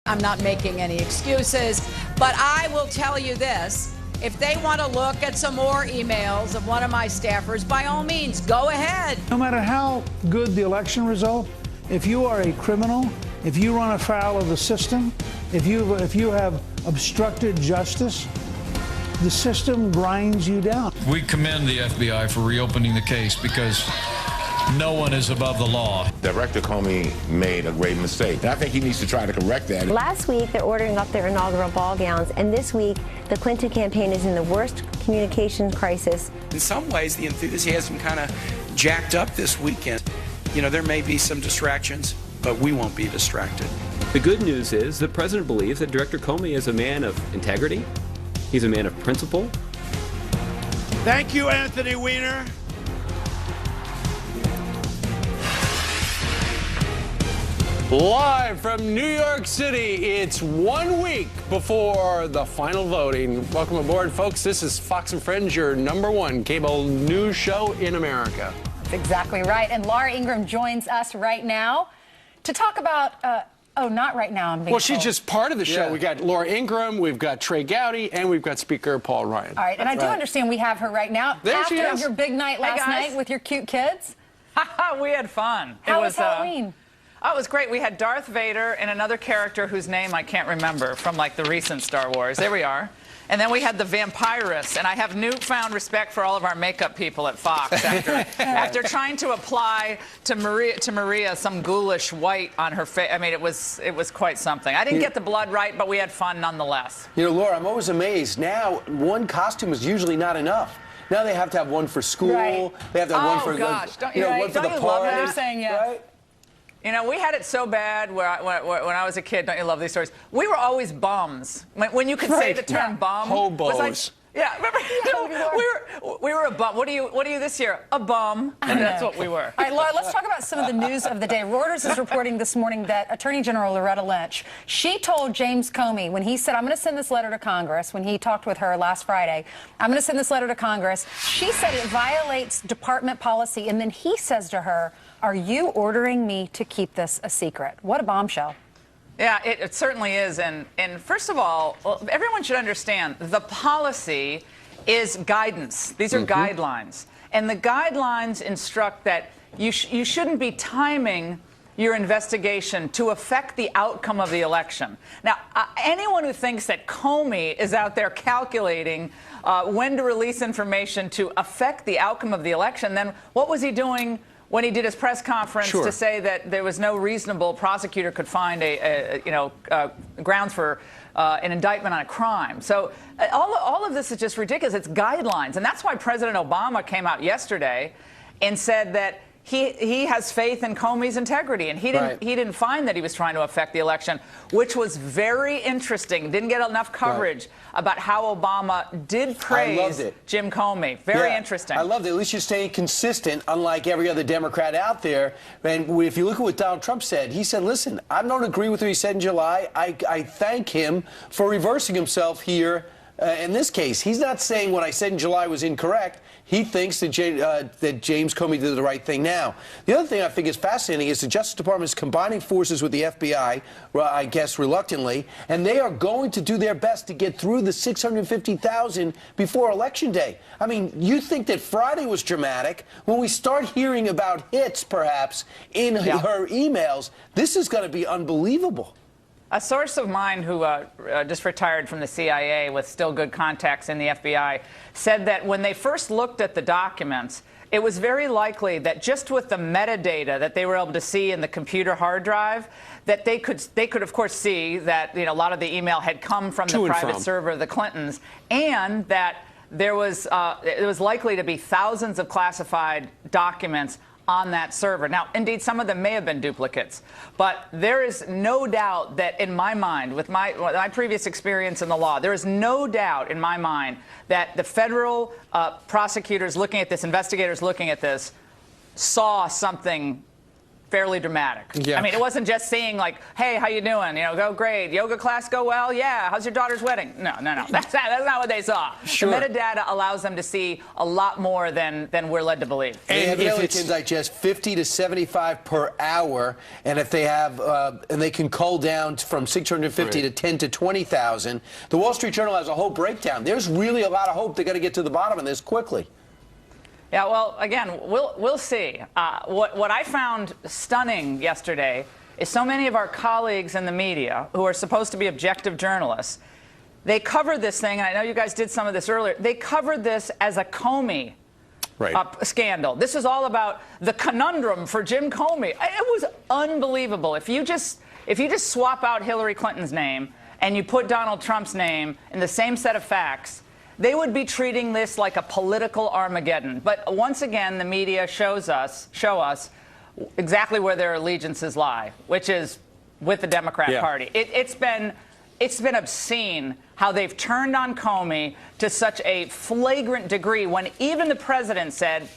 I'm not making any excuses, but I will tell you this. If they want to look at some more emails of one of my staffers, by all means, go ahead. No matter how good the election result, if you are a criminal, if you run afoul of the system, if you have obstructed justice, the system grinds you down. We commend the FBI for reopening the case because no one is above the law. Director Comey made a grave mistake, and I think he needs to try to correct that. Last week, they're ordering up their inaugural ball gowns, and this week, the Clinton campaign is in the worst communications crisis. In some ways, the enthusiasm kind of jacked up this weekend. You know, there may be some distractions, but we won't be distracted. The good news is the president believes that Director Comey is a man of integrity. He's a man of principle. Thank you, Anthony Weiner. Live from New York City, it's 1 week before the final voting. Welcome aboard, folks. This is Fox and Friends, your #1 cable news show in America. That's exactly right. And Laura Ingraham joins us right now to talk about, oh, not right now. Well, she's just part of the show. Yeah. We got Laura Ingraham, we've got Trey Gowdy, and we've got Speaker Paul Ryan. All right, and I do understand we have her right now. There After she is. Your big night last night with your cute kids. We had fun. How was Halloween? Oh, it was great. We had Darth Vader and another character whose name I can't remember from like the recent Star Wars. There we are. And then we had the Vampirus, and I have newfound respect for all of our makeup people at Fox after trying to apply to Maria some ghoulish white on her face. I mean, it was quite something. I didn't get the blood right, but we had fun nonetheless. You know, Laura, I'm always amazed. Now, one costume is usually not enough. Now they have to have one for school. Right. They have to have one for one for the party. They're saying, yeah. Right? You know, we had it so bad when I was a kid. Don't you love these stories? We were always bums. When you could say the term bum. Hobos. Yeah, remember? We were a bum. What are you this year? A bum. And that's what we were. All right, Laura, let's talk about some of the news of the day. Reuters is reporting this morning that Attorney General Loretta Lynch, she told James Comey when he said, I'm going to send this letter to Congress, when he talked with her last Friday, I'm going to send this letter to Congress. She said it violates department policy. And then he says to her, are you ordering me to keep this a secret? What a bombshell. Yeah, it certainly is. And first of all, everyone should understand the policy is guidance. These are guidelines. And the guidelines instruct that you shouldn't be timing your investigation to affect the outcome of the election. Now, anyone who thinks that Comey is out there calculating when to release information to affect the outcome of the election, then what was he doing when he did his press conference to say that there was no reasonable prosecutor could find grounds for an indictment on a crime? So all of this is just ridiculous. It's guidelines. And that's why President Obama came out yesterday and said that he has faith in Comey's integrity, and he didn't find that he was trying to affect the election, which was very interesting. Didn't get enough coverage about how Obama did praise Jim Comey. Very interesting. I loved it. At least you're staying consistent, unlike every other Democrat out there. And if you look at what Donald Trump said, he said, listen, I don't agree with what he said in July. I thank him for reversing himself here. In this case, he's not saying what I said in July was incorrect. He thinks that James Comey did the right thing now. The other thing I think is fascinating is the Justice Department is combining forces with the FBI, I guess reluctantly, and they are going to do their best to get through the 650,000 before Election Day. I mean, you think that Friday was dramatic. When we start hearing about hits, perhaps, in her emails, this is going to be unbelievable. A source of mine who just retired from the CIA with still good contacts in the FBI said that when they first looked at the documents, it was very likely that just with the metadata that they were able to see in the computer hard drive, that they could of course see that a lot of the email had come from the private server of the Clintons, and that there was it was likely to be thousands of classified documents on that server. Now, indeed, some of them may have been duplicates, but there is no doubt that in my mind, with my previous experience in the law, there is no doubt in my mind that the federal prosecutors looking at this, investigators looking at this, saw something fairly dramatic. Yeah. I mean, it wasn't just saying like, hey, how you doing? You know, go great. Yoga class go well? Yeah. How's your daughter's wedding? No. That's not what they saw. Sure. The metadata allows them to see a lot more than we're led to believe. And if they can digest 50 to 75 per hour, and if they have, and they can cull down from 650 to 10 to 20,000, the Wall Street Journal has a whole breakdown. There's really a lot of hope they're going to get to the bottom of this quickly. Yeah, well, again, we'll see. What I found stunning yesterday is so many of our colleagues in the media, who are supposed to be objective journalists, they covered this thing, and I know you guys did some of this earlier, they covered this as a Comey scandal. This is all about the conundrum for Jim Comey. It was unbelievable. If you just swap out Hillary Clinton's name and you put Donald Trump's name in the same set of facts, they would be treating this like a political Armageddon. But once again, the media show us exactly where their allegiances lie, which is with the Democrat Party. It's been obscene how they've turned on Comey to such a flagrant degree when even the president said,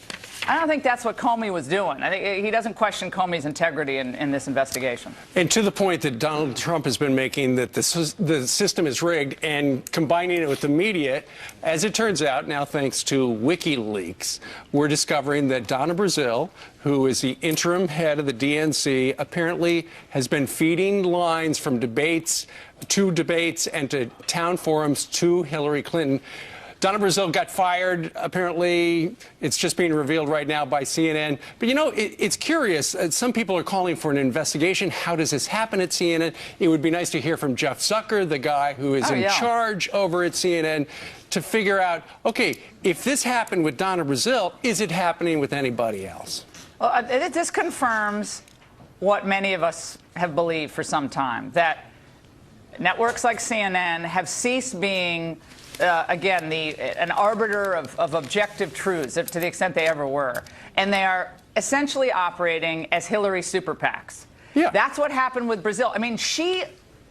I don't think that's what Comey was doing. I think he doesn't question Comey's integrity in this investigation. And to the point that Donald Trump has been making, that the system is rigged, and combining it with the media, as it turns out, now thanks to WikiLeaks, we're discovering that Donna Brazile, who is the interim head of the DNC, apparently has been feeding lines from debates and to town forums to Hillary Clinton. Donna Brazile got fired. Apparently, it's just being revealed right now by CNN. But, you know, it's curious. Some people are calling for an investigation. How does this happen at CNN? It would be nice to hear from Jeff Zucker, the guy who is in charge over at CNN, to figure out, okay, if this happened with Donna Brazile, is it happening with anybody else? Well, this confirms what many of us have believed for some time, that networks like CNN have ceased being again, an arbiter of objective truths, to the extent they ever were. And they are essentially operating as Hillary super PACs. Yeah. That's what happened with Brazile. I mean, she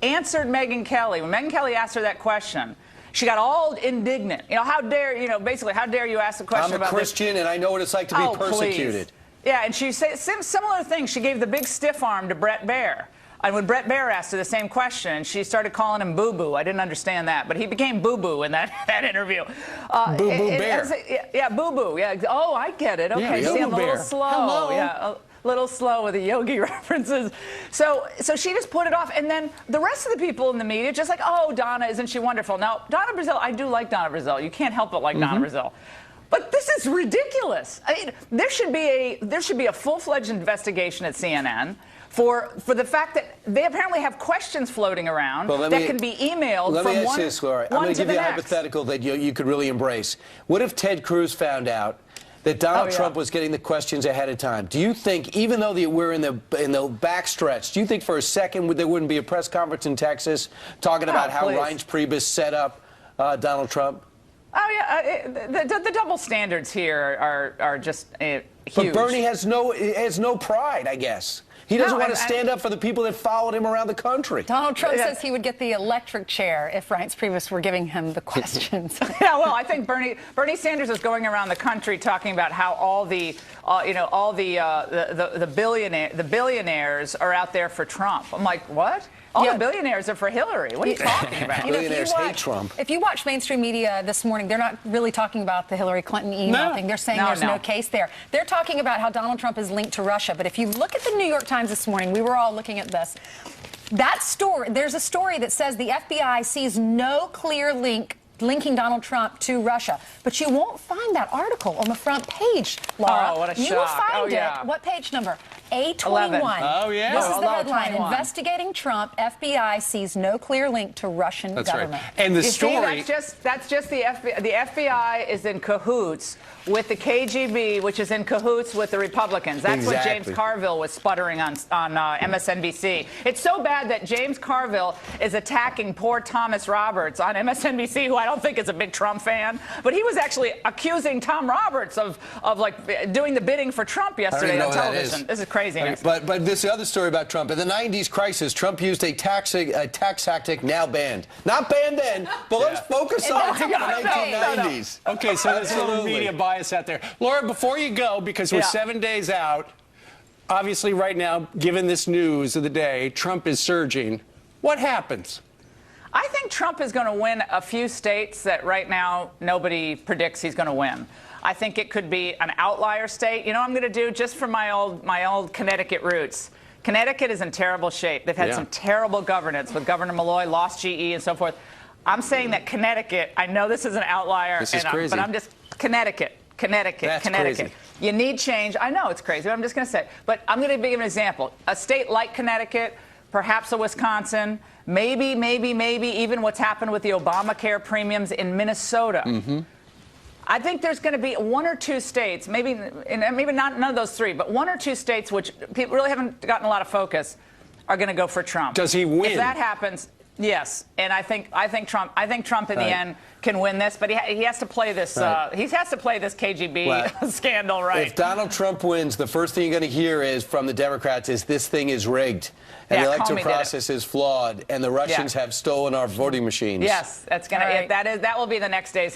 answered Megyn Kelly. When Megyn Kelly asked her that question, she got all indignant. You know, how dare, basically, how dare you ask a question about this? I'm a Christian, and I know what it's like to be persecuted. Please. Yeah, and she said similar thing. She gave the big stiff arm to Bret Baier. And when Bret Baier asked her the same question, she started calling him Boo-Boo. I didn't understand that, but he became Boo-Boo in that interview. Boo-Boo Bear. Yeah, Boo-Boo. Yeah. Oh, I get it. Okay, see, I'm a little slow. Hello. Yeah, a little slow with the yogi references. So she just put it off. And then the rest of the people in the media just like, oh, Donna, isn't she wonderful? Now, Donna Brazile, I do like Donna Brazile. You can't help but like Donna Brazile. But this is ridiculous. I mean, there should be a full-fledged investigation at CNN for the fact that they apparently have questions floating around that can be emailed from one to the next. Let me ask you this, Laura. I'm going to give you a hypothetical that you could really embrace. What if Ted Cruz found out that Donald Trump was getting the questions ahead of time? Do you think, even though we're in the backstretch, do you think for a second there wouldn't be a press conference in Texas talking about how Reince Priebus set up Donald Trump? Oh, yeah. The double standards here are just huge. But Bernie has no pride, I guess. He doesn't want to stand up for the people that followed him around the country. Donald Trump says he would get the electric chair if Reince Priebus were giving him the questions. Yeah, well, I think Bernie Sanders is going around the country talking about how all the billionaires are out there for Trump. I'm like, what? All the billionaires are for Hillary. What are you talking about? Billionaires hate Trump. If you watch mainstream media this morning, they're not really talking about the Hillary Clinton email thing. They're saying there's no case there. They're talking about how Donald Trump is linked to Russia. But if you look at the New York Times this morning, we were all looking at this. That story, there's a story that says the FBI sees no clear linking Donald Trump to Russia. But you won't find that article on the front page, Laura. Oh, what a shock. You will find it. What page number? A21. 11. Oh, yeah. This is the headline. 21. Investigating Trump, FBI sees no clear link to Russian government. Right. And the story... See, that's just the FBI. The FBI is in cahoots with the KGB, which is in cahoots with the Republicans. That's what James Carville was sputtering on MSNBC. It's so bad that James Carville is attacking poor Thomas Roberts on MSNBC, who I don't think is a big Trump fan, but he was actually accusing Tom Roberts of like doing the bidding for Trump yesterday on television. This is craziness. But this other story about Trump. In the 90s crisis, Trump used a tax tactic now banned. Not banned then, but let's focus on the 1990s. Okay, so there's a little media bias out there. Laura, before you go, because we're 7 days out, Obviously, right now, given this news of the day, Trump is surging. What happens? I think Trump is going to win a few states that right now nobody predicts he's going to win. I think it could be an outlier state. You know what I'm going to do, just for my old Connecticut roots? Connecticut is in terrible shape. They've had some terrible governance with Governor Malloy, lost GE, and so forth. I'm saying that Connecticut, I know this is an outlier, This is crazy. but I'm just Connecticut. That's Connecticut. crazy. You need change. I know it's crazy, but I'm just going to say. But I'm going to give an example. A state like Connecticut, perhaps a Wisconsin, maybe even what's happened with the Obamacare premiums in Minnesota. I think there's going to be one or two states, maybe not none of those three, but one or two states which people really haven't gotten a lot of focus are going to go for Trump. Does he win? If that happens, yes. And I think Trump in the end can win this, but he has to play this. He has to play this KGB scandal right. If Donald Trump wins, the first thing you're going to hear is from the Democrats is this thing is rigged, and the electoral process is flawed, and the Russians have stolen our voting machines. Yes, that's going to. That will be the next day's headline.